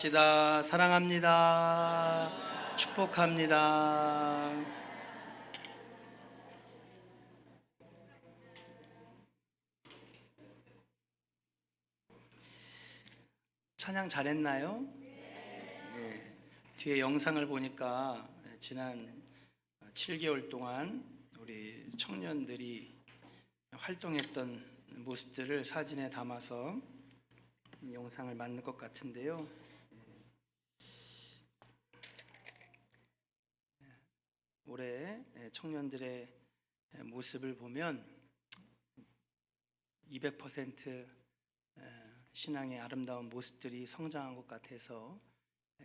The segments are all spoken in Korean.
시다 사랑합니다. 축복합니다. 찬양 잘했나요? 네. 뒤에 영상을 보니까 지난 7개월 동안 우리 청년들이 활동했던 모습들을 사진에 담아서 영상을 만든 것 같은데요. 올해 청년들의 모습을 보면 200% 신앙의 아름다운 모습들이 성장한 것 같아서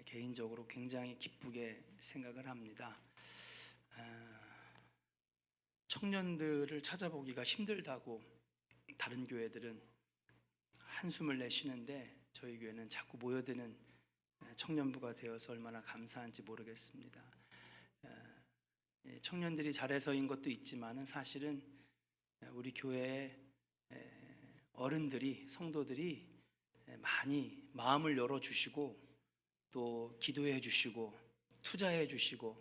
개인적으로 굉장히 기쁘게 생각을 합니다. 청년들을 찾아보기가 힘들다고 다른 교회들은 한숨을 내쉬는데 저희 교회는 자꾸 모여드는 청년부가 되어서 얼마나 감사한지 모르겠습니다. 청년들이 잘해서인 것도 있지만은 사실은 우리 교회의 어른들이, 성도들이 많이 마음을 열어주시고 또 기도해 주시고 투자해 주시고,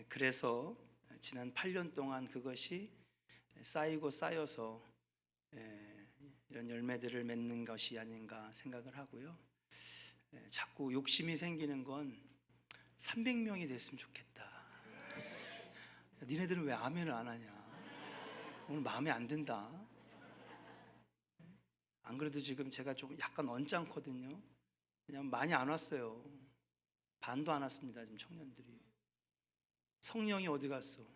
그래서 지난 8년 동안 그것이 쌓이고 쌓여서 이런 열매들을 맺는 것이 아닌가 생각을 하고요. 자꾸 욕심이 생기는 건 300명이 됐으면 좋겠다. 니네들은 왜 아멘을 안 하냐? 오늘 마음에 안 든다. 안 그래도 지금 제가 좀 약간 언짢거든요. 왜냐면 많이 안 왔어요. 반도 안 왔습니다. 지금 청년들이. 성령이 어디 갔어?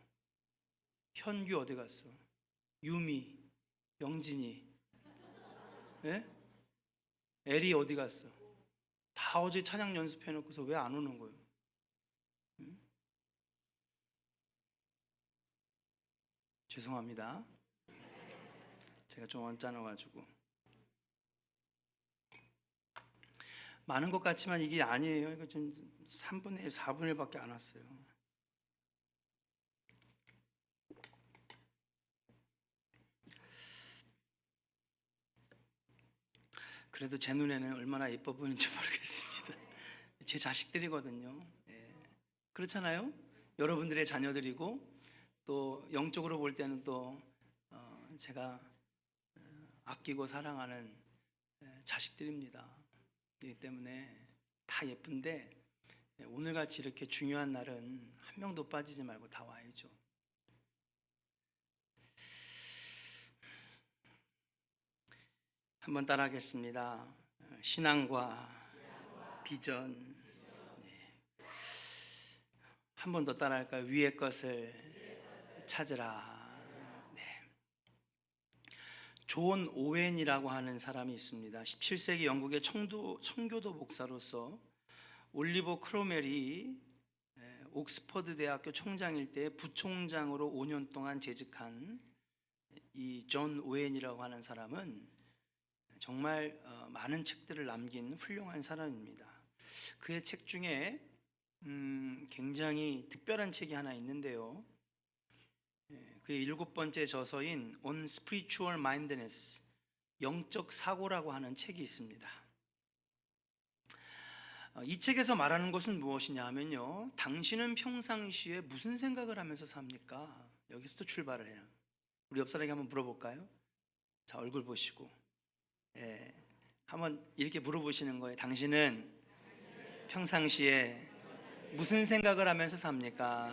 현규 어디 갔어? 유미, 영진이, 예? 에리 어디 갔어? 다 어제 찬양 연습해놓고서 왜 안 오는 거예요? 죄송합니다. 제가 좀 언짢아가지고. 많은 것 같지만 이게 아니에요. 이거 좀 3분의 1, 4분의 1밖에 안 왔어요. 그래도 제 눈에는 얼마나 예뻐 보이는지 모르겠습니다. 제 자식들이거든요. 그렇잖아요? 여러분들의 자녀들이고 또 영적으로 볼 때는 또 제가 아끼고 사랑하는 자식들입니다. 그렇기 때문에 다 예쁜데 오늘같이 이렇게 중요한 날은 한 명도 빠지지 말고 다 와야죠. 한번 따라하겠습니다. 신앙과 비전. 한 번 더 따라할까요? 위의 것을 찾으라. 존 오웬이라고 하는 사람이 있습니다. 17세기 영국의 청교도 목사로서 올리버 크로멜이 옥스퍼드 대학교 총장일 때 부총장으로 5년 동안 재직한 이 존 오웬이라고 하는 사람은 정말 많은 책들을 남긴 훌륭한 사람입니다. 그의 책 중에 굉장히 특별한 책이 하나 있는데요. 그의 7번째 저서인 On Spiritual Mindedness, 영적 사고라고 하는 책이 있습니다. 이 책에서 말하는 것은 무엇이냐 하면요, 당신은 평상시에 무슨 생각을 하면서 삽니까? 여기서부터 출발을 해요. 우리 옆 사람에게 한번 물어볼까요? 자, 얼굴 보시고 한번 이렇게 물어보시는 거예요. 당신은 평상시에 무슨 생각을 하면서 삽니까?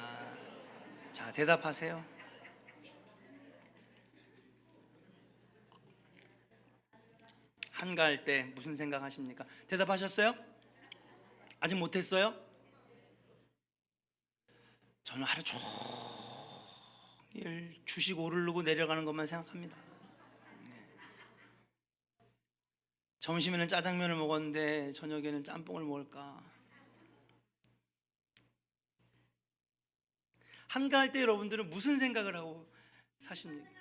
자, 대답하세요. 한가할 때 무슨 생각하십니까? 대답하셨어요? 아직 못했어요? 저는 하루 종일 주식 오르고 내려가는 것만 생각합니다. 점심에는 짜장면을 먹었는데 저녁에는 짬뽕을 먹을까? 한가할 때 여러분들은 무슨 생각을 하고 사십니까?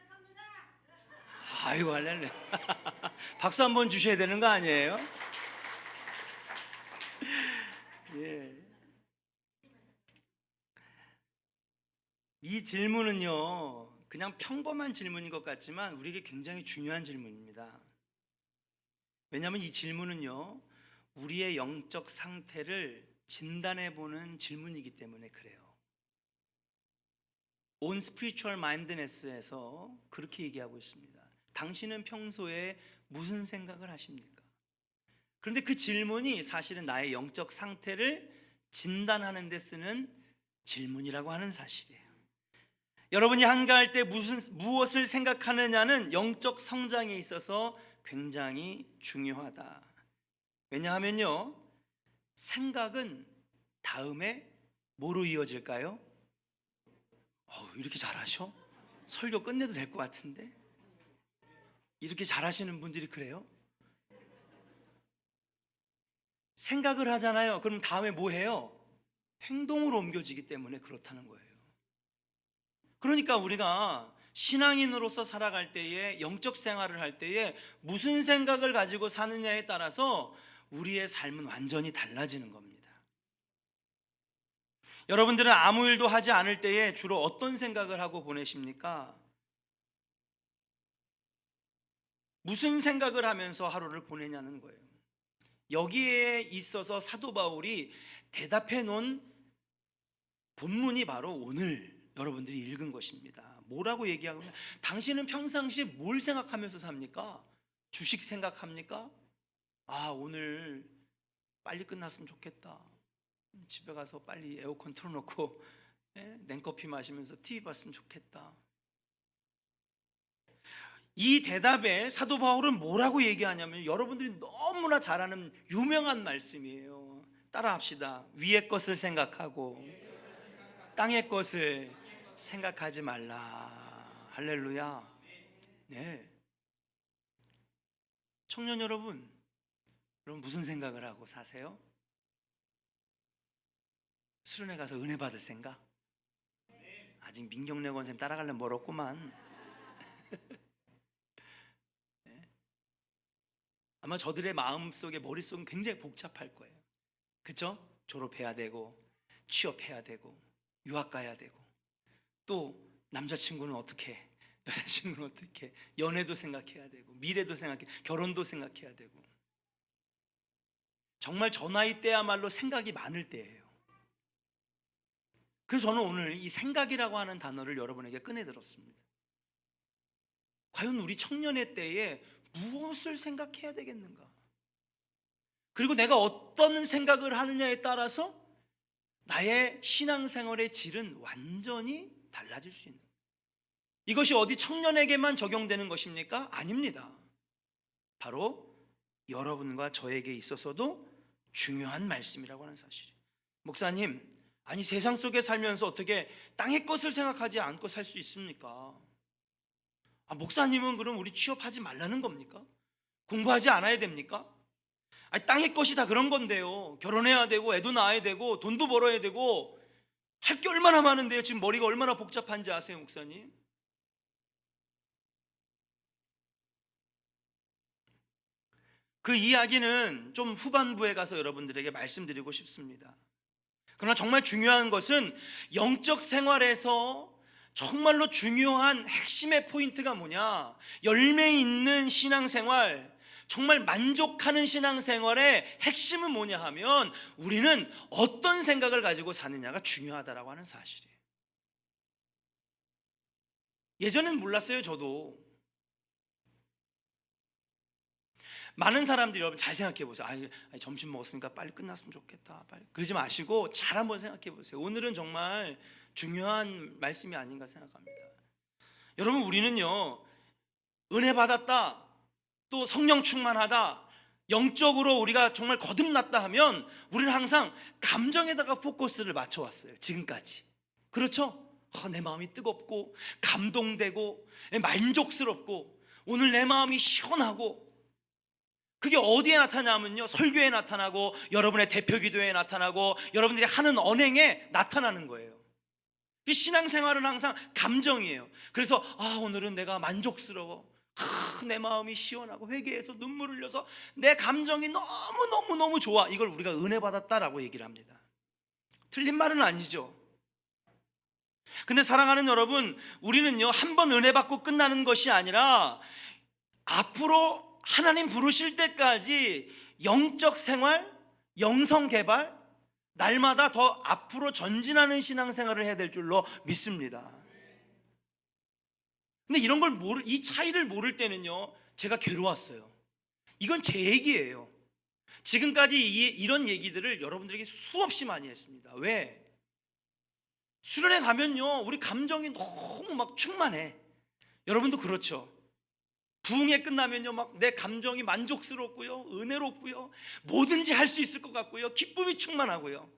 아이고 할렐루야. 박수 한번 주셔야 되는 거 아니에요? 예. 이 질문은요, 그냥 평범한 질문인 것 같지만 우리에게 굉장히 중요한 질문입니다. 왜냐하면 이 질문은요, 우리의 영적 상태를 진단해보는 질문이기 때문에 그래요. On Spiritual Mindness에서 그렇게 얘기하고 있습니다. 당신은 평소에 무슨 생각을 하십니까? 그런데 그 질문이 사실은 나의 영적 상태를 진단하는 데 쓰는 질문이라고 하는 사실이에요. 여러분이 한가할 때 무엇을 생각하느냐는 영적 성장에 있어서 굉장히 중요하다. 왜냐하면요, 생각은 다음에 뭐로 이어질까요? 이렇게 잘하셔? 설교 끝내도 될 것 같은데? 이렇게 잘하시는 분들이 그래요? 생각을 하잖아요. 그럼 다음에 뭐 해요? 행동으로 옮겨지기 때문에 그렇다는 거예요. 그러니까 우리가 신앙인으로서 살아갈 때에, 영적 생활을 할 때에 무슨 생각을 가지고 사느냐에 따라서 우리의 삶은 완전히 달라지는 겁니다. 여러분들은 아무 일도 하지 않을 때에 주로 어떤 생각을 하고 보내십니까? 무슨 생각을 하면서 하루를 보내냐는 거예요. 여기에 있어서 사도 바울이 대답해 놓은 본문이 바로 오늘 여러분들이 읽은 것입니다. 뭐라고 얘기하고 있냐? 당신은 평상시에 뭘 생각하면서 삽니까? 주식 생각합니까? 오늘 빨리 끝났으면 좋겠다. 집에 가서 빨리 에어컨 틀어놓고 냉커피 마시면서 TV 봤으면 좋겠다. 이 대답에 사도 바울은 뭐라고 얘기하냐면, 여러분들이 너무나 잘 아는 유명한 말씀이에요. 따라합시다. 위의 것을 생각하고 땅의 것을 생각하지 말라. 할렐루야. 네. 청년 여러분, 무슨 생각을 하고 사세요? 수련회 가서 은혜 받을 생각? 아직 민경래 권쌤 따라가려면 멀었구만. 네. 아마 저들의 마음속에, 머릿속은 굉장히 복잡할 거예요. 그렇죠? 졸업해야 되고, 취업해야 되고, 유학 가야 되고, 또 남자친구는 어떻게, 여자친구는 어떻게, 연애도 생각해야 되고, 미래도 생각해, 결혼도 생각해야 되고. 정말 저 나이 때야말로 생각이 많을 때예요. 그래서 저는 오늘 이 생각이라고 하는 단어를 여러분에게 꺼내들었습니다. 과연 우리 청년의 때에 무엇을 생각해야 되겠는가? 그리고 내가 어떤 생각을 하느냐에 따라서 나의 신앙생활의 질은 완전히 달라질 수 있는, 이것이 어디 청년에게만 적용되는 것입니까? 아닙니다. 바로 여러분과 저에게 있어서도 중요한 말씀이라고 하는 사실이에요. 목사님, 아니 세상 속에 살면서 어떻게 땅의 것을 생각하지 않고 살 수 있습니까? 목사님은 그럼 우리 취업하지 말라는 겁니까? 공부하지 않아야 됩니까? 땅의 것이 다 그런 건데요. 결혼해야 되고, 애도 낳아야 되고, 돈도 벌어야 되고, 할 게 얼마나 많은데요. 지금 머리가 얼마나 복잡한지 아세요, 목사님? 그 이야기는 좀 후반부에 가서 여러분들에게 말씀드리고 싶습니다. 그러나 정말 중요한 것은 영적 생활에서 정말로 중요한 핵심의 포인트가 뭐냐? 열매 있는 신앙생활, 정말 만족하는 신앙생활의 핵심은 뭐냐 하면, 우리는 어떤 생각을 가지고 사느냐가 중요하다라고 하는 사실이에요. 예전엔 몰랐어요. 저도. 많은 사람들이, 여러분 잘 생각해 보세요. 점심 먹었으니까 빨리 끝났으면 좋겠다. 빨리. 그러지 마시고 잘 한번 생각해 보세요. 오늘은 정말 중요한 말씀이 아닌가 생각합니다. 여러분, 우리는요, 은혜 받았다, 또 성령 충만하다, 영적으로 우리가 정말 거듭났다 하면 우리는 항상 감정에다가 포커스를 맞춰왔어요. 지금까지. 그렇죠? 내 마음이 뜨겁고 감동되고 만족스럽고 오늘 내 마음이 시원하고, 그게 어디에 나타나면요, 설교에 나타나고, 여러분의 대표 기도에 나타나고, 여러분들이 하는 언행에 나타나는 거예요. 이 신앙생활은 항상 감정이에요. 그래서 오늘은 내가 만족스러워, 내 마음이 시원하고 회개해서 눈물 흘려서 내 감정이 너무너무너무 좋아, 이걸 우리가 은혜 받았다라고 얘기를 합니다. 틀린 말은 아니죠. 근데 사랑하는 여러분, 우리는요, 한 번 은혜 받고 끝나는 것이 아니라 앞으로 하나님 부르실 때까지 영적 생활, 영성 개발, 날마다 더 앞으로 전진하는 신앙생활을 해야 될 줄로 믿습니다. 근데 이런 걸 이 차이를 모를 때는요, 제가 괴로웠어요. 이건 제 얘기예요. 지금까지 이런 얘기들을 여러분들에게 수없이 많이 했습니다. 왜? 수련회 가면요, 우리 감정이 너무 막 충만해. 여러분도 그렇죠? 부흥회 끝나면요, 막 내 감정이 만족스럽고요, 은혜롭고요, 뭐든지 할 수 있을 것 같고요, 기쁨이 충만하고요.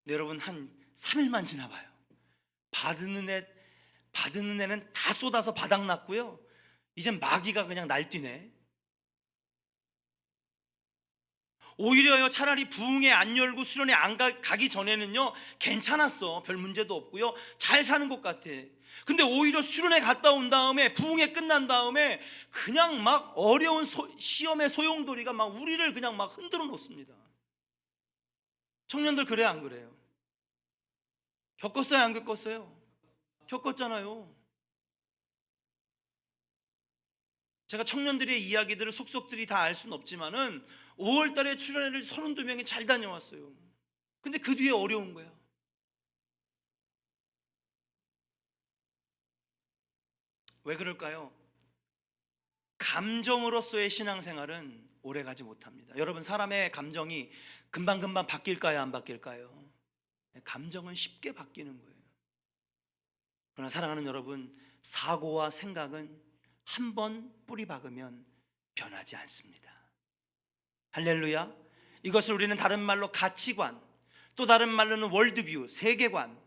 근데 여러분, 한 3일만 지나봐요. 받는 애는 다 쏟아서 바닥났고요, 이젠 마귀가 그냥 날뛰네. 오히려요, 차라리 부흥회 안 열고 수련회 안 가기 전에는요, 괜찮았어. 별 문제도 없고요, 잘 사는 것 같아. 근데 오히려 수련회 갔다 온 다음에, 부흥회 끝난 다음에 그냥 막 어려운 시험의 소용돌이가 막 우리를 그냥 막 흔들어 놓습니다. 청년들 그래요, 안 그래요? 겪었어요, 안 겪었어요? 겪었잖아요. 제가 청년들의 이야기들을 속속들이 다 알 수는 없지만은 5월 달에 수련회를 32명이 잘 다녀왔어요. 근데 그 뒤에 어려운 거야. 왜 그럴까요? 감정으로서의 신앙생활은 오래가지 못합니다. 여러분, 사람의 감정이 금방금방 바뀔까요, 안 바뀔까요? 감정은 쉽게 바뀌는 거예요. 그러나 사랑하는 여러분, 사고와 생각은 한 번 뿌리 박으면 변하지 않습니다. 할렐루야. 이것을 우리는 다른 말로 가치관, 또 다른 말로는 월드뷰, 세계관,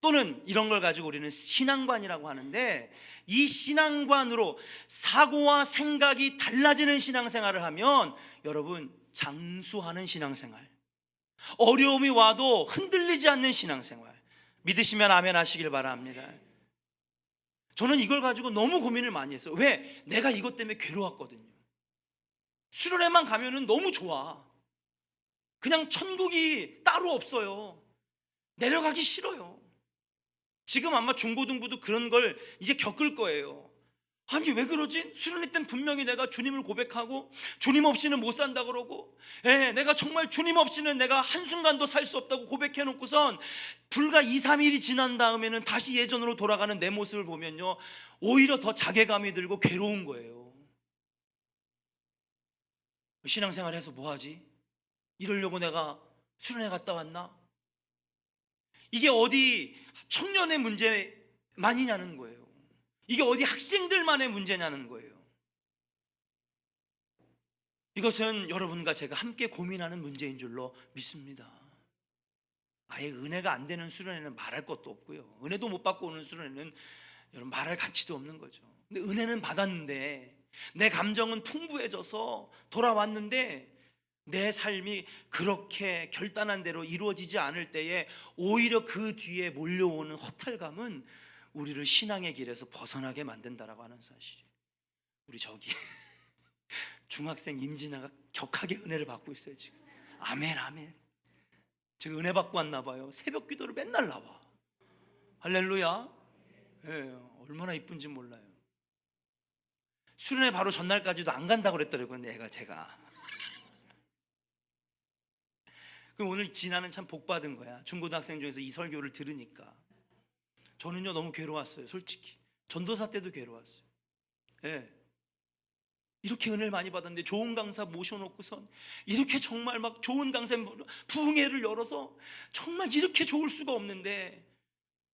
또는 이런 걸 가지고 우리는 신앙관이라고 하는데, 이 신앙관으로 사고와 생각이 달라지는 신앙생활을 하면 여러분, 장수하는 신앙생활, 어려움이 와도 흔들리지 않는 신앙생활, 믿으시면 아멘 하시길 바랍니다. 저는 이걸 가지고 너무 고민을 많이 했어요. 왜? 내가 이것 때문에 괴로웠거든요. 수련회만 가면은 너무 좋아. 그냥 천국이 따로 없어요. 내려가기 싫어요. 지금 아마 중고등부도 그런 걸 이제 겪을 거예요. 아니, 왜 그러지? 수련회 땐 분명히 내가 주님을 고백하고 주님 없이는 못 산다 그러고, 내가 정말 주님 없이는 내가 한순간도 살 수 없다고 고백해 놓고선 불과 2, 3일이 지난 다음에는 다시 예전으로 돌아가는 내 모습을 보면요, 오히려 더 자괴감이 들고 괴로운 거예요. 신앙생활해서 뭐하지? 이러려고 내가 수련회 갔다 왔나? 이게 어디 청년의 문제만이냐는 거예요. 이게 어디 학생들만의 문제냐는 거예요. 이것은 여러분과 제가 함께 고민하는 문제인 줄로 믿습니다. 아예 은혜가 안 되는 수련회는 말할 것도 없고요, 은혜도 못 받고 오는 수련회는 여러분 말할 가치도 없는 거죠. 근데 은혜는 받았는데, 내 감정은 풍부해져서 돌아왔는데 내 삶이 그렇게 결단한 대로 이루어지지 않을 때에 오히려 그 뒤에 몰려오는 허탈감은 우리를 신앙의 길에서 벗어나게 만든다라고 하는 사실이에요. 우리 저기 중학생 임진아가 격하게 은혜를 받고 있어요 지금. 아멘 아멘. 제가 은혜 받고 왔나 봐요. 새벽 기도를 맨날 나와. 할렐루야. 얼마나 이쁜지 몰라요. 수련회 바로 전날까지도 안 간다고 그랬더라고요, 제가. 그럼 오늘 진아는 참 복받은 거야. 중고등학생 중에서 이 설교를 들으니까. 저는요, 너무 괴로웠어요, 솔직히. 전도사 때도 괴로웠어요. 이렇게 은혜를 많이 받았는데 좋은 강사 모셔놓고선 이렇게 정말 막 좋은 강사 부흥회를 열어서 정말 이렇게 좋을 수가 없는데,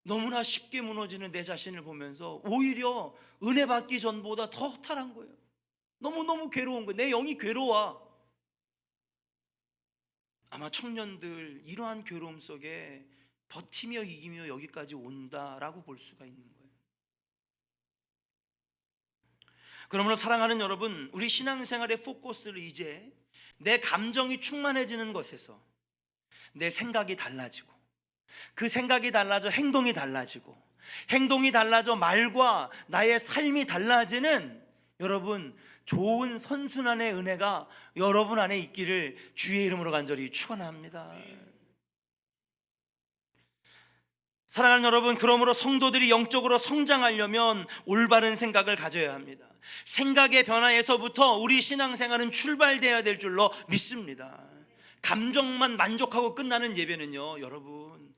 너무나 쉽게 무너지는 내 자신을 보면서 오히려 은혜 받기 전보다 더 허탈한 거예요. 너무너무 괴로운 거예요. 내 영이 괴로워. 아마 청년들 이러한 괴로움 속에 버티며 이기며 여기까지 온다라고 볼 수가 있는 거예요. 그러므로 사랑하는 여러분, 우리 신앙생활의 포커스를 이제 내 감정이 충만해지는 것에서 내 생각이 달라지고, 그 생각이 달라져 행동이 달라지고, 행동이 달라져 말과 나의 삶이 달라지는 여러분 좋은 선순환의 은혜가 여러분 안에 있기를 주의 이름으로 간절히 축원합니다. 사랑하는 여러분, 그러므로 성도들이 영적으로 성장하려면 올바른 생각을 가져야 합니다. 생각의 변화에서부터 우리 신앙생활은 출발되어야 될 줄로 믿습니다. 감정만 만족하고 끝나는 예배는요, 여러분,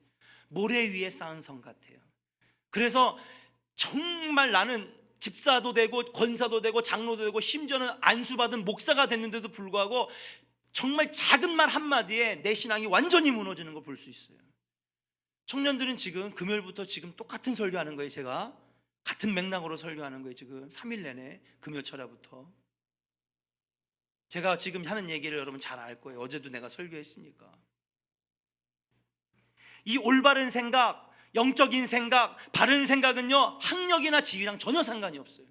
모래 위에 쌓은 성 같아요. 그래서 정말 나는 집사도 되고 권사도 되고 장로도 되고 심지어는 안수받은 목사가 됐는데도 불구하고 정말 작은 말 한마디에 내 신앙이 완전히 무너지는 거 볼 수 있어요. 청년들은 지금 금요일부터 지금 똑같은 설교하는 거예요. 제가 같은 맥락으로 설교하는 거예요. 지금 3일 내내 금요일 철야부터. 제가 지금 하는 얘기를 여러분 잘 알 거예요. 어제도 내가 설교했으니까. 이 올바른 생각, 영적인 생각, 바른 생각은요, 학력이나 지위랑 전혀 상관이 없어요.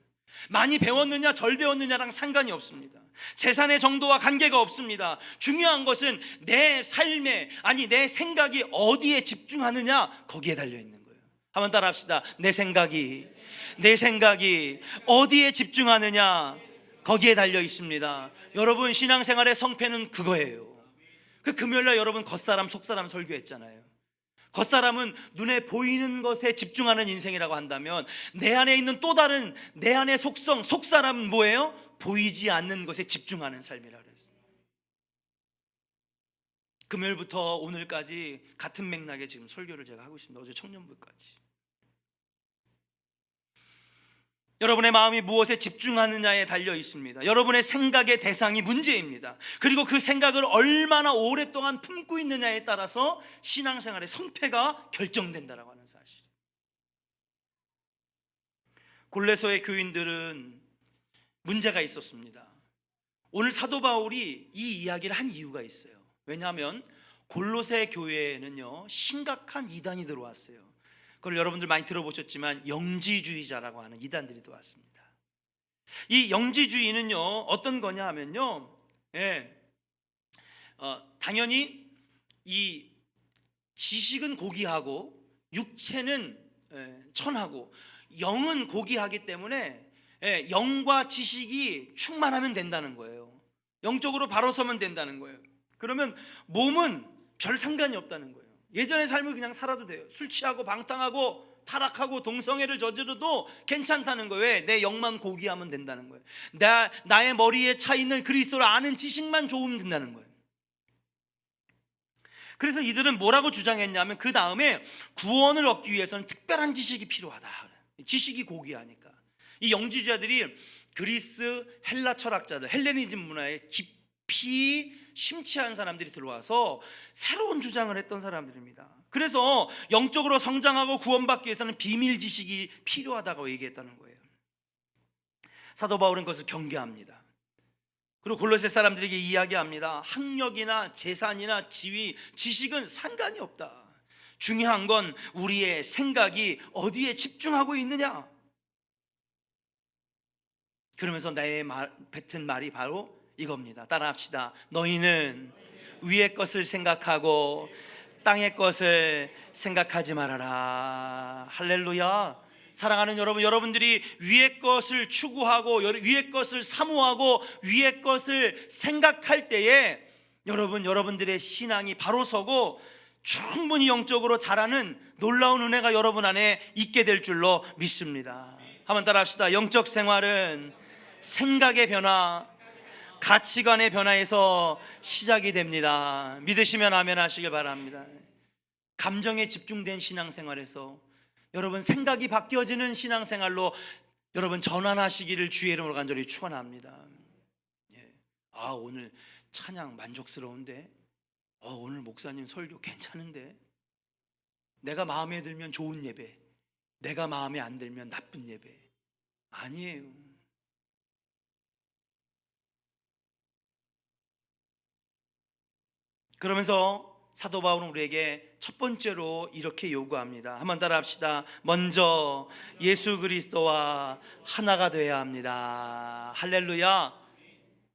많이 배웠느냐 덜 배웠느냐랑 상관이 없습니다. 재산의 정도와 관계가 없습니다. 중요한 것은 내 삶에, 아니 내 생각이 어디에 집중하느냐, 거기에 달려있는 거예요. 한번 따라 합시다. 내 생각이 어디에 집중하느냐, 거기에 달려 있습니다. 여러분, 신앙생활의 성패는 그거예요. 그 금요일날 여러분 겉사람 속사람 설교했잖아요. 겉사람은 눈에 보이는 것에 집중하는 인생이라고 한다면, 내 안에 있는 또 다른 내 안의 속성, 속사람은 뭐예요? 보이지 않는 것에 집중하는 삶이라 그랬어요. 금요일부터 오늘까지 같은 맥락에 지금 설교를 제가 하고 있습니다. 어제 청년부까지. 여러분의 마음이 무엇에 집중하느냐에 달려 있습니다. 여러분의 생각의 대상이 문제입니다. 그리고 그 생각을 얼마나 오랫동안 품고 있느냐에 따라서 신앙생활의 성패가 결정된다라고 하는 사실. 골로새의 교인들은 문제가 있었습니다. 오늘 사도 바울이 이 이야기를 한 이유가 있어요. 왜냐하면 골로새 교회에는요, 심각한 이단이 들어왔어요. 그걸 여러분들 많이 들어보셨지만 영지주의자라고 하는 이단들이 들어왔습니다. 이 영지주의는요, 어떤 거냐 하면요, 당연히 이 지식은 고귀하고 육체는 천하고 영은 고귀하기 때문에 영과 지식이 충만하면 된다는 거예요. 영적으로 바로 서면 된다는 거예요. 그러면 몸은 별 상관이 없다는 거예요. 예전의 삶을 그냥 살아도 돼요. 술 취하고 방탕하고 타락하고 동성애를 저지르도 괜찮다는 거예요. 왜? 내 영만 고귀하면 된다는 거예요. 나의 머리에 차 있는 그리스도를 아는 지식만 좋으면 된다는 거예요. 그래서 이들은 뭐라고 주장했냐면, 그 다음에 구원을 얻기 위해서는 특별한 지식이 필요하다. 지식이 고귀하니까. 이 영지주의자들이 그리스 헬라 철학자들, 헬레니즘 문화에 깊이 심취한 사람들이 들어와서 새로운 주장을 했던 사람들입니다. 그래서 영적으로 성장하고 구원받기 위해서는 비밀 지식이 필요하다고 얘기했다는 거예요. 사도 바울은 그것을 경계합니다. 그리고 골로새 사람들에게 이야기합니다. 학력이나 재산이나 지위, 지식은 상관이 없다. 중요한 건 우리의 생각이 어디에 집중하고 있느냐. 그러면서 뱉은 말이 바로 이겁니다. 따라합시다. 너희는 위의 것을 생각하고 땅의 것을 생각하지 말아라. 할렐루야. 사랑하는 여러분, 여러분들이 위의 것을 추구하고 위의 것을 사모하고 위의 것을 생각할 때에 여러분들의 신앙이 바로 서고 충분히 영적으로 자라는 놀라운 은혜가 여러분 안에 있게 될 줄로 믿습니다. 한번 따라합시다. 영적 생활은 생각의 변화, 가치관의 변화에서 시작이 됩니다. 믿으시면 아멘 하시길 바랍니다. 감정에 집중된 신앙생활에서 여러분 생각이 바뀌어지는 신앙생활로 여러분 전환하시기를 주의 이름으로 간절히 축원합니다. 오늘 찬양 만족스러운데, 오늘 목사님 설교 괜찮은데, 내가 마음에 들면 좋은 예배, 내가 마음에 안 들면 나쁜 예배. 아니에요. 그러면서 사도 바울은 우리에게 첫 번째로 이렇게 요구합니다. 한번 따라 합시다. 먼저 예수 그리스도와 하나가 되어야 합니다. 할렐루야.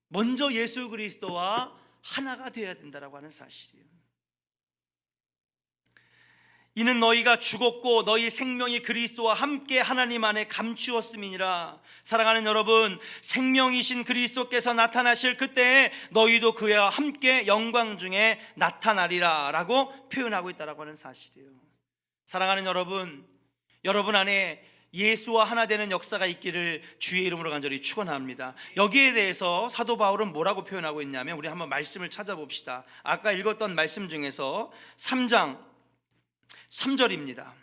먼저 예수 그리스도와 하나가 되어야 된다라고 하는 사실이에요. 이는 너희가 죽었고 너희 생명이 그리스도와 함께 하나님 안에 감추었음이니라. 사랑하는 여러분, 생명이신 그리스도께서 나타나실 그때에 너희도 그와 함께 영광 중에 나타나리라 라고 표현하고 있다라고 하는 사실이에요. 사랑하는 여러분, 여러분 안에 예수와 하나 되는 역사가 있기를 주의 이름으로 간절히 축원합니다. 여기에 대해서 사도 바울은 뭐라고 표현하고 있냐면, 우리 한번 말씀을 찾아봅시다. 아까 읽었던 말씀 중에서 3장 3절입니다.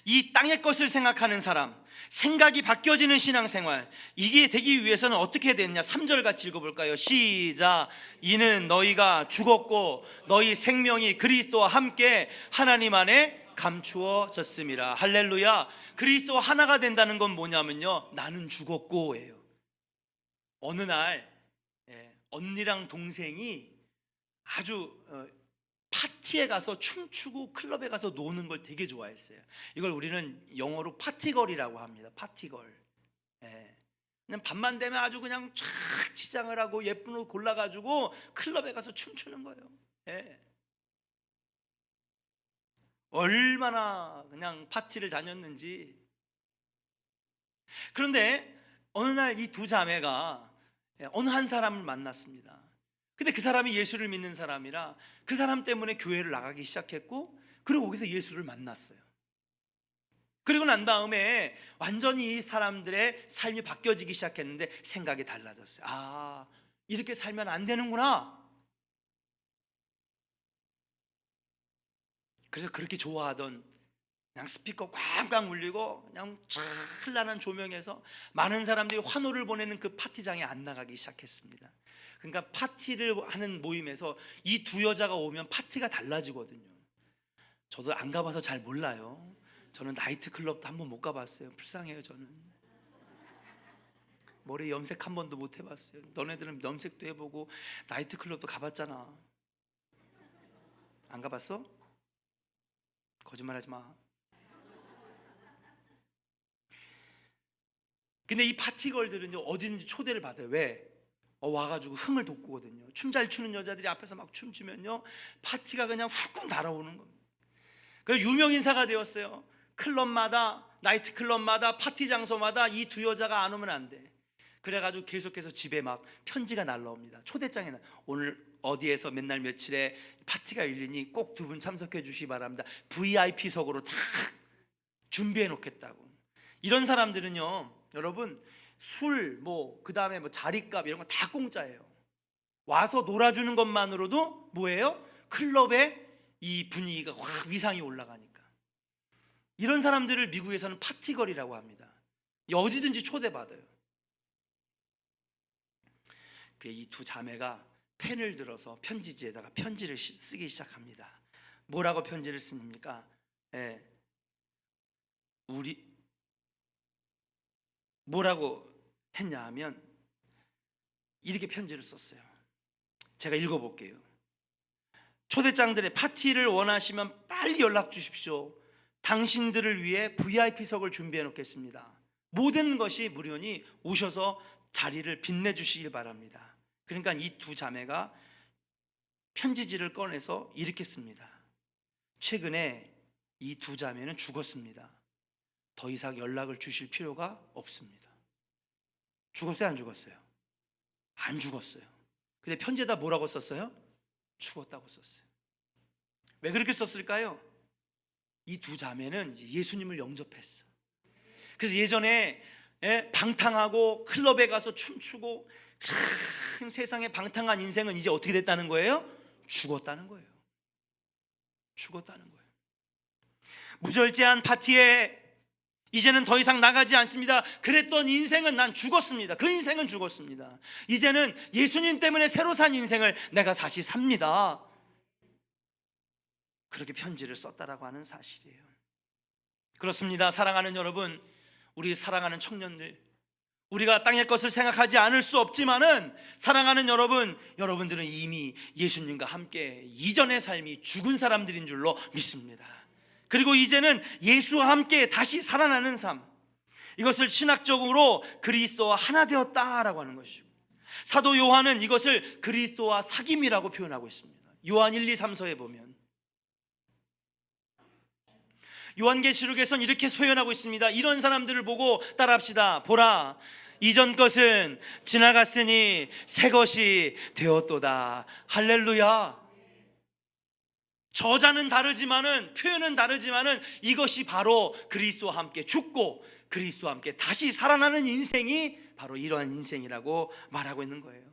이 땅의 것을 생각하는 사람, 생각이 바뀌어지는 신앙생활, 이게 되기 위해서는 어떻게 됐냐? 3절 같이 읽어볼까요? 시작. 이는 너희가 죽었고 너희 생명이 그리스도와 함께 하나님 안에 감추어졌음이라. 할렐루야. 그리스도와 하나가 된다는 건 뭐냐면요, 나는 죽었고예요. 어느 날 언니랑 동생이 아주 파티에 가서 춤추고 클럽에 가서 노는 걸 되게 좋아했어요. 이걸 우리는 영어로 파티걸이라고 합니다. 파티걸. 그냥 밤만 되면 아주 그냥 쫙 치장을 하고 예쁜 옷 골라가지고 클럽에 가서 춤추는 거예요. 얼마나 그냥 파티를 다녔는지. 그런데 어느 날 이 두 자매가 어느 한 사람을 만났습니다. 근데 그 사람이 예수를 믿는 사람이라 그 사람 때문에 교회를 나가기 시작했고, 그리고 거기서 예수를 만났어요. 그리고 난 다음에 완전히 이 사람들의 삶이 바뀌어지기 시작했는데 생각이 달라졌어요. 아, 이렇게 살면 안 되는구나. 그래서 그렇게 좋아하던, 그냥 스피커 꽝꽝 울리고 그냥 찬란한 조명에서 많은 사람들이 환호를 보내는 그 파티장에 안 나가기 시작했습니다. 그러니까 파티를 하는 모임에서 이 두 여자가 오면 파티가 달라지거든요. 저도 안 가봐서 잘 몰라요. 저는 나이트클럽도 한번 못 가봤어요. 불쌍해요. 저는 머리에 염색 한 번도 못 해봤어요. 너네들은 염색도 해보고 나이트클럽도 가봤잖아. 안 가봤어? 거짓말하지 마. 근데 이 파티걸들은요, 어디든지 초대를 받아요. 왜? 와가지고 흥을 돋구거든요. 춤 잘 추는 여자들이 앞에서 막 춤추면요, 파티가 그냥 훅훅 날아오는 겁니다. 그래서 유명 인사가 되었어요. 클럽마다, 나이트 클럽마다, 파티 장소마다 이 두 여자가 안 오면 안 돼. 그래가지고 계속해서 집에 막 편지가 날라옵니다. 초대장에 오늘 어디에서 맨날 며칠에 파티가 열리니 꼭 두 분 참석해 주시기 바랍니다. VIP석으로 다 준비해 놓겠다고. 이런 사람들은요, 여러분, 술, 그 다음에 자리값 이런 거 다 공짜예요. 와서 놀아주는 것만으로도 뭐예요? 클럽의 이 분위기가 확 위상이 올라가니까. 이런 사람들을 미국에서는 파티걸이라고 합니다. 어디든지 초대받아요. 이 두 자매가 펜을 들어서 편지지에다가 편지를 쓰기 시작합니다. 뭐라고 편지를 씁니까? 우리 뭐라고 했냐 하면 이렇게 편지를 썼어요. 제가 읽어볼게요. 초대장들의 파티를 원하시면 빨리 연락 주십시오. 당신들을 위해 VIP석을 준비해 놓겠습니다. 모든 것이 무료니 오셔서 자리를 빛내주시길 바랍니다. 그러니까 이 두 자매가 편지지를 꺼내서 이렇게 씁니다. 최근에 이 두 자매는 죽었습니다. 더 이상 연락을 주실 필요가 없습니다. 죽었어요? 안 죽었어요? 안 죽었어요. 근데 편지에다 뭐라고 썼어요? 죽었다고 썼어요. 왜 그렇게 썼을까요? 이 두 자매는 예수님을 영접했어. 그래서 예전에 방탕하고 클럽에 가서 춤추고 큰 세상에 방탕한 인생은 이제 어떻게 됐다는 거예요? 죽었다는 거예요. 죽었다는 거예요. 무절제한 파티에 이제는 더 이상 나가지 않습니다. 그랬던 인생은 난 죽었습니다. 그 인생은 죽었습니다. 이제는 예수님 때문에 새로 산 인생을 내가 다시 삽니다. 그렇게 편지를 썼다라고 하는 사실이에요. 그렇습니다. 사랑하는 여러분, 우리 사랑하는 청년들, 우리가 땅의 것을 생각하지 않을 수 없지만은 사랑하는 여러분, 여러분들은 이미 예수님과 함께 이전의 삶이 죽은 사람들인 줄로 믿습니다. 그리고 이제는 예수와 함께 다시 살아나는 삶, 이것을 신학적으로 그리스도와 하나 되었다라고 하는 것이고, 사도 요한은 이것을 그리스도와 사귐이라고 표현하고 있습니다. 요한 1, 2, 3서에 보면 요한계시록에서는 이렇게 표현하고 있습니다. 이런 사람들을 보고 따라합시다. 보라, 이전 것은 지나갔으니 새 것이 되었도다. 할렐루야. 저자는 다르지만은, 표현은 다르지만은, 이것이 바로 그리스도와 함께 죽고 그리스도와 함께 다시 살아나는 인생이 바로 이러한 인생이라고 말하고 있는 거예요.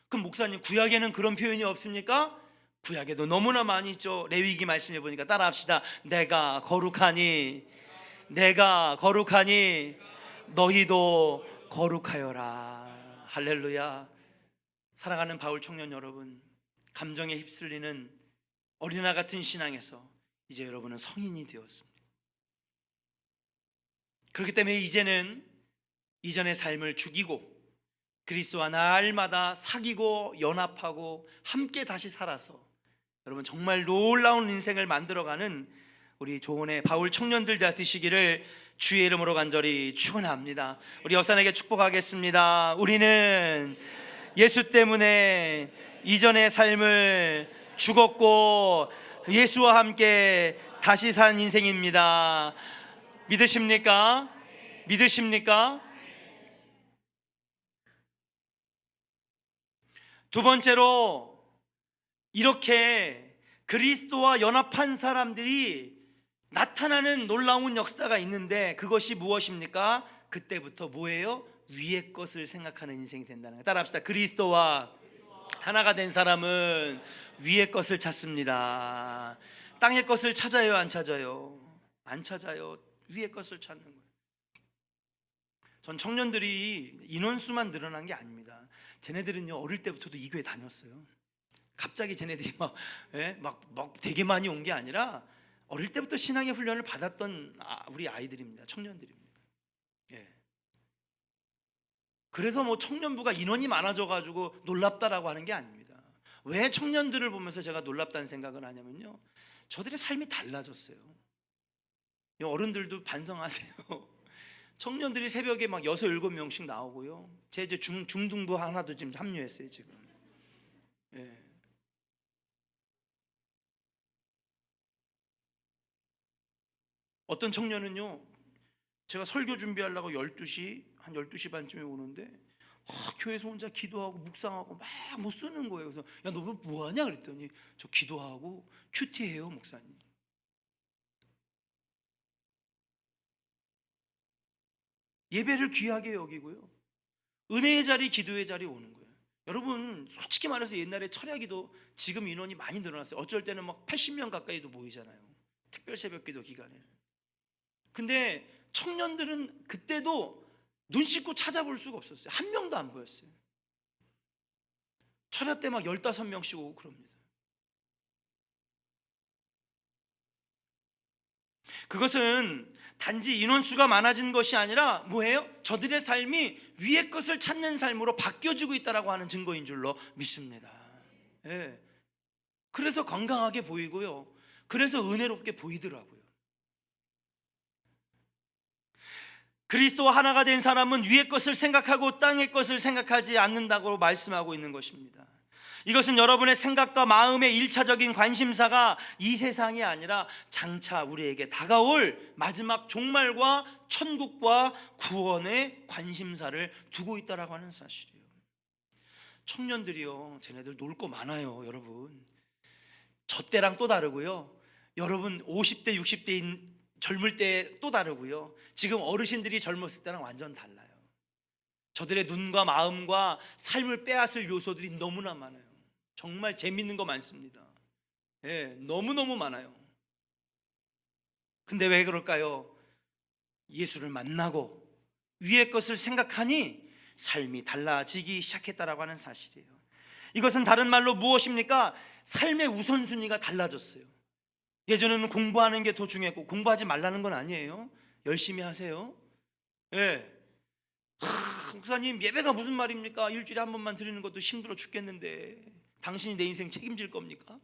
그럼 목사님, 구약에는 그런 표현이 없습니까? 구약에도 너무나 많이 있죠. 레위기 말씀해 보니까 따라합시다. 내가 거룩하니 너희도 거룩하여라. 할렐루야. 사랑하는 바울 청년 여러분, 감정에 휩쓸리는 어린아 같은 신앙에서 이제 여러분은 성인이 되었습니다. 그렇기 때문에 이제는 이전의 삶을 죽이고 그리스도와 날마다 사귀고 연합하고 함께 다시 살아서 여러분 정말 놀라운 인생을 만들어가는 우리 조원의 바울 청년들 되시기를 주의 이름으로 간절히 축원합니다. 우리 여산에게 축복하겠습니다. 우리는 예수 때문에 이전의 삶을 죽었고 예수와 함께 다시 산 인생입니다. 믿으십니까? 믿으십니까? 두 번째로, 이렇게 그리스도와 연합한 사람들이 나타나는 놀라운 역사가 있는데 그것이 무엇입니까? 그때부터 뭐예요? 위의 것을 생각하는 인생이 된다는 거예요. 따라합시다. 그리스도와 하나가 된 사람은 위의 것을 찾습니다. 땅의 것을 찾아요, 안 찾아요? 안 찾아요. 위의 것을 찾는 거예요. 전 청년들이 인원수만 늘어난 게 아닙니다. 쟤네들은요, 어릴 때부터도 이 교회 다녔어요. 갑자기 쟤네들이 막 되게 많이 온 게 아니라 어릴 때부터 신앙의 훈련을 받았던 우리 아이들입니다. 청년들입니다. 예. 그래서 뭐 청년부가 인원이 많아져가지고 놀랍다라고 하는 게 아닙니다. 왜 청년들을 보면서 제가 놀랍다는 생각을 하냐면요, 저들의 삶이 달라졌어요. 어른들도 반성하세요. 청년들이 새벽에 막 6, 7명씩 나오고요. 제 이제 중등부 하나도 지금 합류했어요 지금. 예. 어떤 청년은요, 제가 설교 준비하려고 한 12시 반쯤에 오는데 교회에서 혼자 기도하고 묵상하고 막 뭐 쓰는 거예요. 그래서 야, 너 뭐 하냐 그랬더니 저 기도하고 큐티해요 목사님. 예배를 귀하게 여기고요, 은혜의 자리, 기도의 자리 오는 거예요. 여러분 솔직히 말해서 옛날에 철야기도 지금 인원이 많이 늘어났어요. 어쩔 때는 막 80명 가까이도 모이잖아요, 특별 새벽기도 기간에는. 근데 청년들은 그때도 눈 씻고 찾아볼 수가 없었어요. 한 명도 안 보였어요. 철야 때 막 15명씩 오고 그럽니다. 그것은 단지 인원수가 많아진 것이 아니라 뭐예요? 저들의 삶이 위의 것을 찾는 삶으로 바뀌어지고 있다고 하는 증거인 줄로 믿습니다. 예. 그래서 건강하게 보이고요, 그래서 은혜롭게 보이더라고요. 그리스도와 하나가 된 사람은 위의 것을 생각하고 땅의 것을 생각하지 않는다고 말씀하고 있는 것입니다. 이것은 여러분의 생각과 마음의 1차적인 관심사가 이 세상이 아니라 장차 우리에게 다가올 마지막 종말과 천국과 구원의 관심사를 두고 있다라고 하는 사실이에요. 청년들이요, 쟤네들 놀 거 많아요. 여러분 저 때랑 또 다르고요, 여러분 50대 60대인 젊을 때 또 다르고요, 지금 어르신들이 젊었을 때랑 완전 달라요. 저들의 눈과 마음과 삶을 빼앗을 요소들이 너무나 많아요. 정말 재밌는 거 많습니다. 예, 너무너무 많아요. 근데 왜 그럴까요? 예수를 만나고 위의 것을 생각하니 삶이 달라지기 시작했다라고 하는 사실이에요. 이것은 다른 말로 무엇입니까? 삶의 우선순위가 달라졌어요. 예전에는 공부하는 게 더 중요했고, 공부하지 말라는 건 아니에요. 열심히 하세요. 예. 목사님 예배가 무슨 말입니까? 일주일에 한 번만 드리는 것도 힘들어 죽겠는데 당신이 내 인생 책임질 겁니까?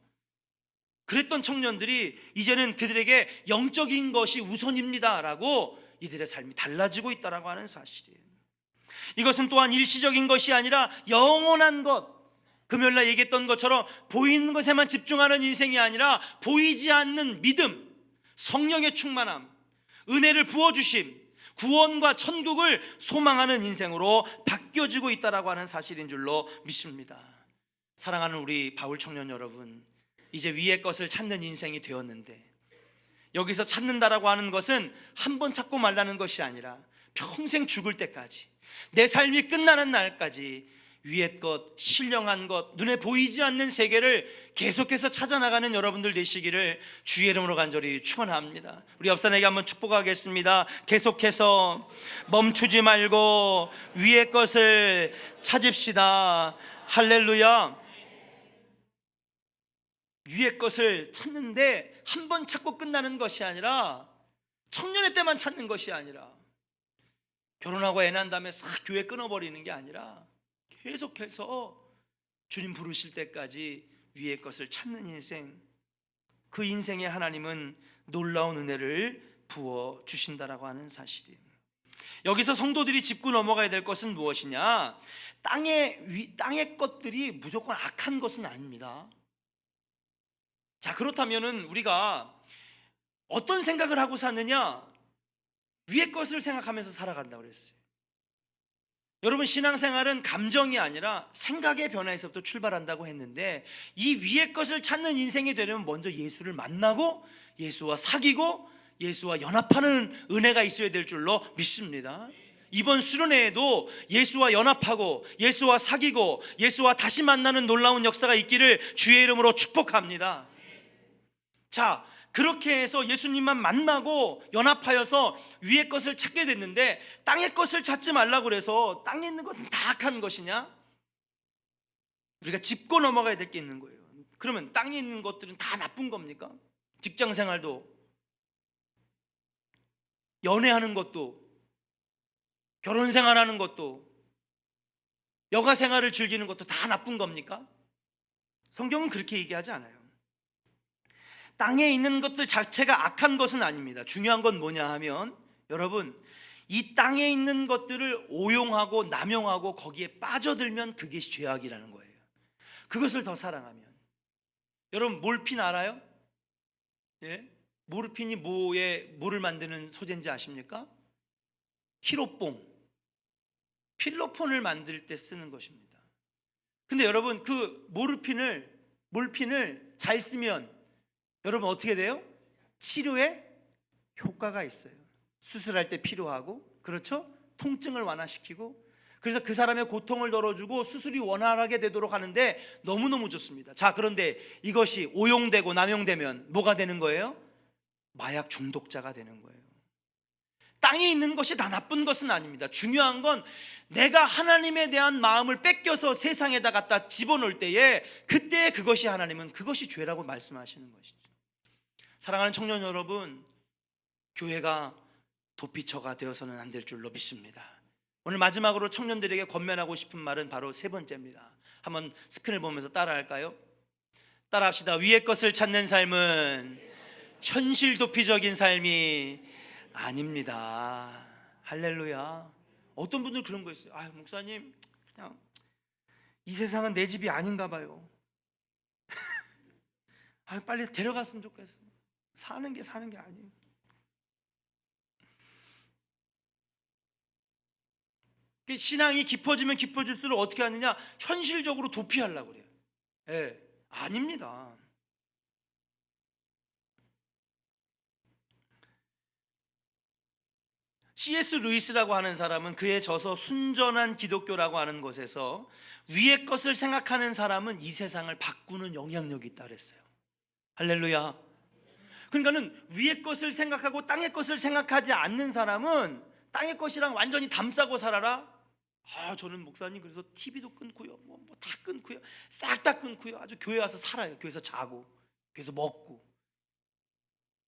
그랬던 청년들이 이제는 그들에게 영적인 것이 우선입니다 라고 이들의 삶이 달라지고 있다고 하는 사실이에요. 이것은 또한 일시적인 것이 아니라 영원한 것, 금요일날 얘기했던 것처럼 보이는 것에만 집중하는 인생이 아니라 보이지 않는 믿음, 성령의 충만함, 은혜를 부어주심, 구원과 천국을 소망하는 인생으로 바뀌어지고 있다고 하는 사실인 줄로 믿습니다. 사랑하는 우리 바울 청년 여러분, 이제 위의 것을 찾는 인생이 되었는데, 여기서 찾는다라고 하는 것은 한 번 찾고 말라는 것이 아니라 평생 죽을 때까지, 내 삶이 끝나는 날까지 위의 것, 신령한 것, 눈에 보이지 않는 세계를 계속해서 찾아나가는 여러분들 되시기를 주의 이름으로 간절히 축원합니다. 우리 옆 사람에게 한번 축복하겠습니다. 계속해서 멈추지 말고 위의 것을 찾읍시다. 할렐루야. 위의 것을 찾는데 한 번 찾고 끝나는 것이 아니라, 청년의 때만 찾는 것이 아니라, 결혼하고 애 낳은 다음에 싹 교회 끊어버리는 게 아니라 계속해서 주님 부르실 때까지 위의 것을 찾는 인생, 그 인생에 하나님은 놀라운 은혜를 부어 주신다라고 하는 사실이에요. 여기서 성도들이 짚고 넘어가야 될 것은 무엇이냐? 땅의 것들이 무조건 악한 것은 아닙니다. 자, 그렇다면은 우리가 어떤 생각을 하고 사느냐? 위의 것을 생각하면서 살아간다고 그랬어요. 여러분, 신앙생활은 감정이 아니라 생각의 변화에서부터 출발한다고 했는데, 이 위의 것을 찾는 인생이 되려면 먼저 예수를 만나고 예수와 사귀고 예수와 연합하는 은혜가 있어야 될 줄로 믿습니다. 이번 수련회에도 예수와 연합하고 예수와 사귀고 예수와 다시 만나는 놀라운 역사가 있기를 주의 이름으로 축복합니다. 자, 그렇게 해서 예수님만 만나고 연합하여서 위의 것을 찾게 됐는데, 땅의 것을 찾지 말라고 그래서 땅에 있는 것은 다 악한 것이냐? 우리가 짚고 넘어가야 될 게 있는 거예요. 그러면 땅에 있는 것들은 다 나쁜 겁니까? 직장 생활도, 연애하는 것도, 결혼 생활하는 것도, 여가 생활을 즐기는 것도 다 나쁜 겁니까? 성경은 그렇게 얘기하지 않아요. 땅에 있는 것들 자체가 악한 것은 아닙니다. 중요한 건 뭐냐 하면, 여러분, 이 땅에 있는 것들을 오용하고 남용하고 거기에 빠져들면 그게 죄악이라는 거예요. 그것을 더 사랑하면. 여러분, 몰핀 알아요? 예? 모르핀이 뭐를 만드는 소재인지 아십니까? 히로뽕, 필로폰을 만들 때 쓰는 것입니다. 근데 여러분, 그 몰핀을 잘 쓰면 여러분 어떻게 돼요? 치료에 효과가 있어요. 수술할 때 필요하고, 그렇죠? 통증을 완화시키고, 그래서 그 사람의 고통을 덜어주고 수술이 원활하게 되도록 하는데 너무너무 좋습니다. 자, 그런데 이것이 오용되고 남용되면 뭐가 되는 거예요? 마약 중독자가 되는 거예요. 땅에 있는 것이 다 나쁜 것은 아닙니다. 중요한 건 내가 하나님에 대한 마음을 뺏겨서 세상에다 갖다 집어넣을 때에, 그때 그것이 하나님은 그것이 죄라고 말씀하시는 것이죠. 사랑하는 청년 여러분, 교회가 도피처가 되어서는 안 될 줄로 믿습니다. 오늘 마지막으로 청년들에게 권면하고 싶은 말은 바로 세 번째입니다. 한번 스크린을 보면서 따라할까요? 따라합시다. 위의 것을 찾는 삶은 현실 도피적인 삶이 아닙니다. 할렐루야. 어떤 분들 그런 거 있어요. 아, 목사님, 그냥 이 세상은 내 집이 아닌가 봐요. 아, 빨리 데려갔으면 좋겠어. 사는 게 아니에요. 신앙이 깊어지면 깊어질수록 어떻게 하느냐? 현실적으로 도피하려고 그래요. 예, 아닙니다. C.S. 루이스라고 하는 사람은 그의 저서 순전한 기독교라고 하는 것에서 위의 것을 생각하는 사람은 이 세상을 바꾸는 영향력이 있다 그랬어요. 할렐루야. 그러니까는 위의 것을 생각하고 땅의 것을 생각하지 않는 사람은 땅의 것이랑 완전히 담싸고 살아라. 아, 저는 목사님 그래서 TV도 끊고요, 뭐 다 끊고요, 싹 다 끊고요, 아주 교회 와서 살아요. 교회에서 자고, 교회에서 먹고,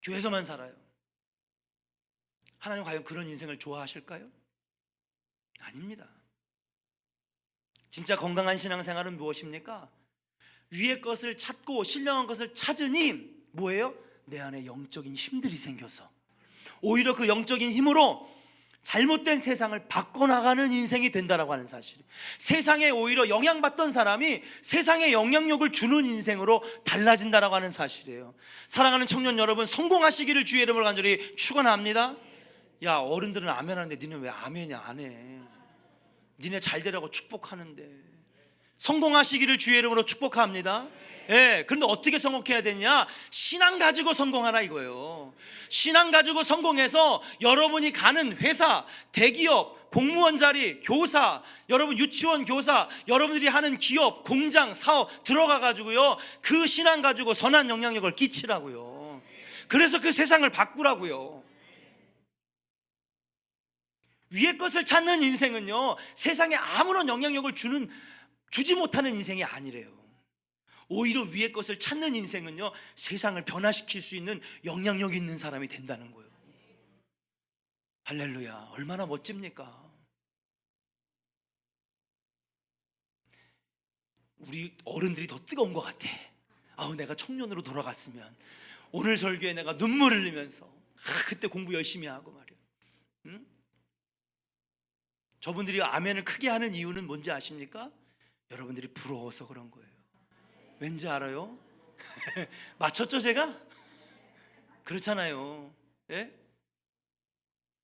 교회에서만 살아요. 하나님 과연 그런 인생을 좋아하실까요? 아닙니다. 진짜 건강한 신앙생활은 무엇입니까? 위의 것을 찾고 신령한 것을 찾으니 뭐예요? 내 안에 영적인 힘들이 생겨서 오히려 그 영적인 힘으로 잘못된 세상을 바꿔나가는 인생이 된다라고 하는 사실. 세상에 오히려 영향받던 사람이 세상에 영향력을 주는 인생으로 달라진다라고 하는 사실이에요. 사랑하는 청년 여러분, 성공하시기를 주의 이름으로 간절히 축원합니다. 야, 어른들은 아멘 하는데 니네 왜 아멘이 안 해? 니네 잘 되라고 축복하는데 성공하시기를 주의 이름으로 축복합니다. 예, 그런데 어떻게 성공해야 되냐? 신앙 가지고 성공하라 이거예요. 신앙 가지고 성공해서 여러분이 가는 회사, 대기업, 공무원 자리, 교사, 여러분 유치원 교사, 여러분들이 하는 기업, 공장, 사업 들어가 가지고요, 그 신앙 가지고 선한 영향력을 끼치라고요. 그래서 그 세상을 바꾸라고요. 위의 것을 찾는 인생은요, 세상에 아무런 영향력을 주지 못하는 인생이 아니래요. 오히려 위의 것을 찾는 인생은요, 세상을 변화시킬 수 있는 영향력 있는 사람이 된다는 거예요. 할렐루야, 얼마나 멋집니까? 우리 어른들이 더 뜨거운 것 같아. 아우, 내가 청년으로 돌아갔으면 오늘 설교에 내가 눈물을 흘리면서 그때 공부 열심히 하고 말이야. 응? 저분들이 아멘을 크게 하는 이유는 뭔지 아십니까? 여러분들이 부러워서 그런 거예요. 왠지 알아요? 맞췄죠 제가? 그렇잖아요. 예?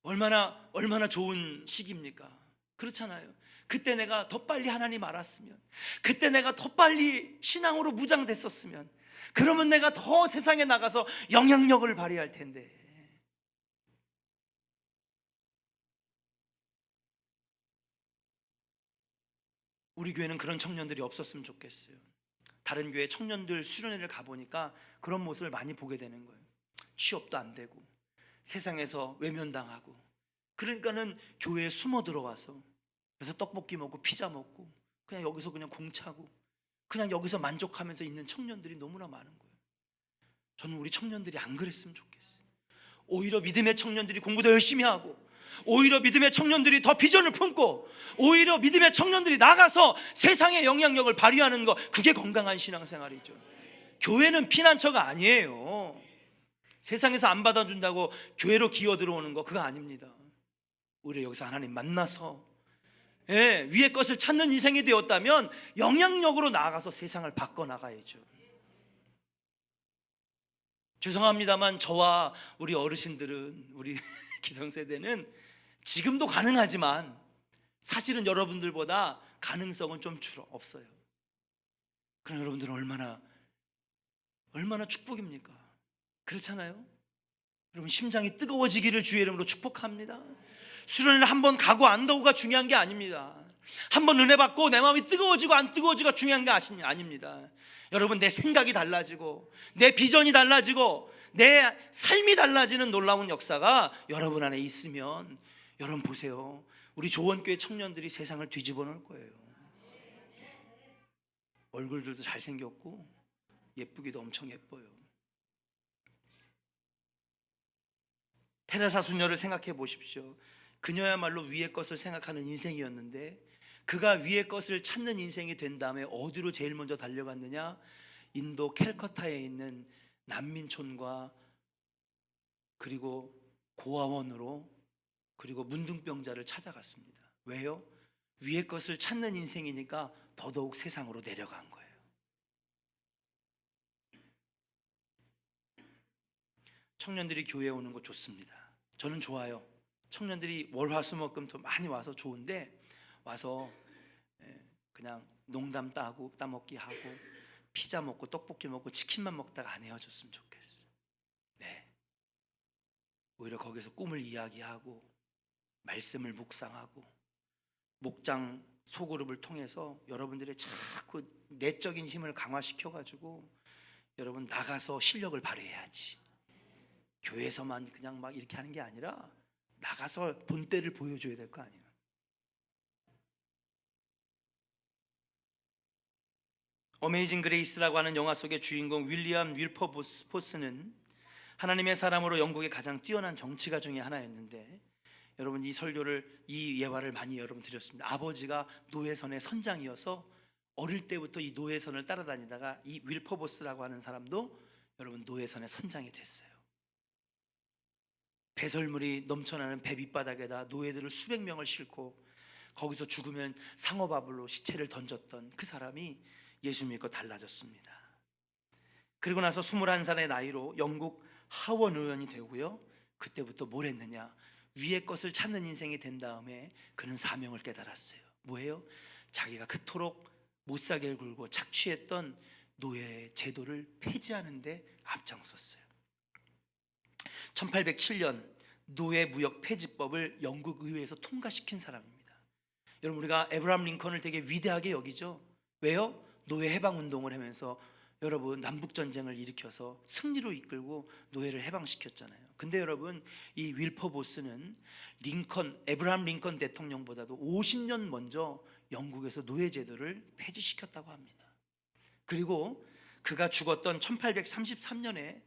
얼마나 좋은 시기입니까? 그렇잖아요. 그때 내가 더 빨리 하나님 알았으면, 그때 내가 더 빨리 신앙으로 무장됐었으면, 그러면 내가 더 세상에 나가서 영향력을 발휘할 텐데. 우리 교회는 그런 청년들이 없었으면 좋겠어요. 다른 교회 청년들 수련회를 가보니까 그런 모습을 많이 보게 되는 거예요. 취업도 안 되고 세상에서 외면당하고, 그러니까는 교회에 숨어 들어와서 그래서 떡볶이 먹고 피자 먹고 그냥 여기서 그냥 공차고 그냥 여기서 만족하면서 있는 청년들이 너무나 많은 거예요. 저는 우리 청년들이 안 그랬으면 좋겠어요. 오히려 믿음의 청년들이 공부도 열심히 하고, 오히려 믿음의 청년들이 더 비전을 품고, 오히려 믿음의 청년들이 나가서 세상의 영향력을 발휘하는 거, 그게 건강한 신앙생활이죠. 교회는 피난처가 아니에요. 세상에서 안 받아준다고 교회로 기어 들어오는 거, 그거 아닙니다. 오히려 여기서 하나님 만나서, 예, 위의 것을 찾는 인생이 되었다면 영향력으로 나아가서 세상을 바꿔나가야죠. 죄송합니다만 저와 우리 어르신들은, 우리 기성세대는 지금도 가능하지만 사실은 여러분들보다 가능성은 좀 없어요. 그럼 여러분들은 얼마나 축복입니까? 그렇잖아요? 여러분 심장이 뜨거워지기를 주의 이름으로 축복합니다. 수련회를 한번 가고 안 가고가 중요한 게 아닙니다. 한번 은혜 받고 내 마음이 뜨거워지고 안 뜨거워지고가 중요한 게 아닙니다. 여러분, 내 생각이 달라지고 내 비전이 달라지고 내 삶이 달라지는 놀라운 역사가 여러분 안에 있으면, 여러분 보세요, 우리 조원교회 청년들이 세상을 뒤집어 놓을 거예요. 얼굴들도 잘생겼고 예쁘기도 엄청 예뻐요. 테레사 수녀를 생각해 보십시오. 그녀야말로 위의 것을 생각하는 인생이었는데, 그가 위의 것을 찾는 인생이 된 다음에 어디로 제일 먼저 달려갔느냐? 인도 캘커타에 있는 난민촌과 그리고 고아원으로, 그리고 문둥병자를 찾아갔습니다. 왜요? 위의 것을 찾는 인생이니까 더더욱 세상으로 내려간 거예요. 청년들이 교회에 오는 거 좋습니다. 저는 좋아요. 청년들이 월화수목금토 많이 와서 좋은데, 와서 그냥 농담 따먹기 하고 피자 먹고 떡볶이 먹고 치킨만 먹다가 안 헤어졌으면 좋겠어요. 네. 오히려 거기서 꿈을 이야기하고 말씀을 묵상하고 목장 소그룹을 통해서 여러분들의 자꾸 내적인 힘을 강화시켜가지고 여러분 나가서 실력을 발휘해야지. 교회에서만 그냥 막 이렇게 하는 게 아니라 나가서 본때를 보여줘야 될 거 아니에요. 어메이징 그레이스라고 하는 영화 속의 주인공 윌리엄 윌퍼포스는 하나님의 사람으로 영국의 가장 뛰어난 정치가 중에 하나였는데, 여러분 이 예화를 많이 여러분 드렸습니다. 아버지가 노예선의 선장이어서 어릴 때부터 이 노예선을 따라다니다가 이 윌퍼보스라고 하는 사람도 여러분 노예선의 선장이 됐어요. 배설물이 넘쳐나는 배 밑바닥에다 노예들을 수백 명을 싣고 거기서 죽으면 상어밥으로 시체를 던졌던 그 사람이 예수 믿고 달라졌습니다. 그리고 나서 21살의 나이로 영국 하원 의원이 되고요, 그때부터 뭘 했느냐? 위의 것을 찾는 인생이 된 다음에 그는 사명을 깨달았어요. 뭐예요? 자기가 그토록 못 살게 굴고 착취했던 노예 제도를 폐지하는 데 앞장섰어요. 1807년 노예 무역 폐지법을 영국 의회에서 통과시킨 사람입니다. 여러분, 우리가 에브라함 링컨을 되게 위대하게 여기죠. 왜요? 노예 해방 운동을 하면서 여러분 남북 전쟁을 일으켜서 승리로 이끌고 노예를 해방시켰잖아요. 근데 여러분, 이 윌퍼보스는 에브라함 링컨 대통령보다도 50년 먼저 영국에서 노예 제도를 폐지시켰다고 합니다. 그리고 그가 죽었던 1833년에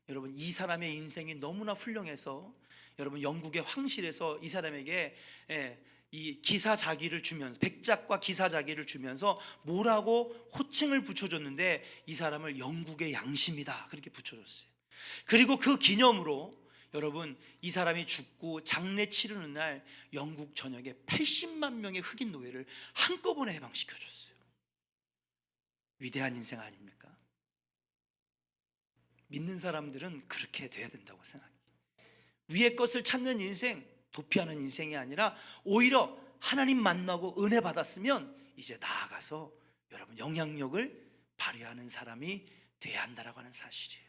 여러분, 이 사람의 인생이 너무나 훌륭해서 여러분, 영국의 황실에서 이 사람에게 이 기사자기를 주면서, 백작과 기사자기를 주면서 뭐라고 호칭을 붙여줬는데, 이 사람을 영국의 양심이다 그렇게 붙여줬어요. 그리고 그 기념으로 여러분, 이 사람이 죽고 장례 치르는 날 영국 전역에 80만 명의 흑인 노예를 한꺼번에 해방시켜줬어요. 위대한 인생 아닙니까? 믿는 사람들은 그렇게 돼야 된다고 생각해요. 위의 것을 찾는 인생, 도피하는 인생이 아니라 오히려 하나님 만나고 은혜 받았으면 이제 나아가서 여러분 영향력을 발휘하는 사람이 돼야 한다라고 하는 사실이에요.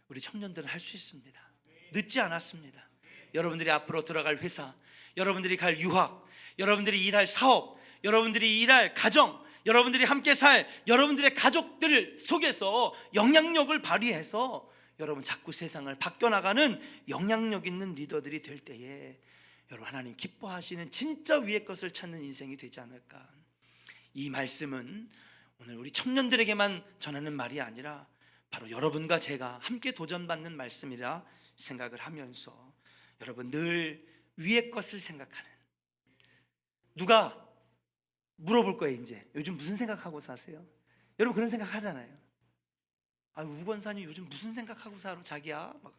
우리 청년들은 할 수 있습니다. 늦지 않았습니다. 여러분들이 앞으로 들어갈 회사, 여러분들이 갈 유학, 여러분들이 일할 사업, 여러분들이 일할 가정, 여러분들이 함께 살 여러분들의 가족들 속에서 영향력을 발휘해서 여러분 자꾸 세상을 바뀌어나가는 영향력 있는 리더들이 될 때에 여러분, 하나님 기뻐하시는 진짜 위의 것을 찾는 인생이 되지 않을까. 이 말씀은 오늘 우리 청년들에게만 전하는 말이 아니라 바로 여러분과 제가 함께 도전받는 말씀이라 생각을 하면서 여러분, 늘 위의 것을 생각하는, 누가 물어볼 거예요. 이제 요즘 무슨 생각하고 사세요? 여러분 그런 생각 하잖아요. 우 권사님 요즘 무슨 생각하고 살아 자기야? 막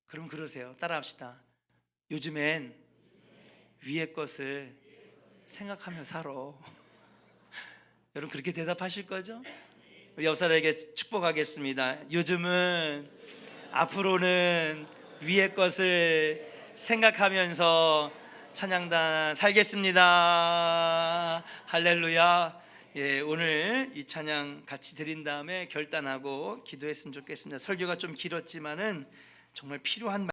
그럼 그러세요. 따라합시다. 요즘엔 위의 것을 생각하며 살아. 여러분 그렇게 대답하실 거죠? 우리 옆 사람에게 축복하겠습니다. 요즘은, 앞으로는 위의 것을 생각하면서 찬양단 살겠습니다. 할렐루야. 오늘 이 찬양 같이 드린 다음에 결단하고 기도했으면 좋겠습니다. 설교가 좀 길었지만은 정말 필요한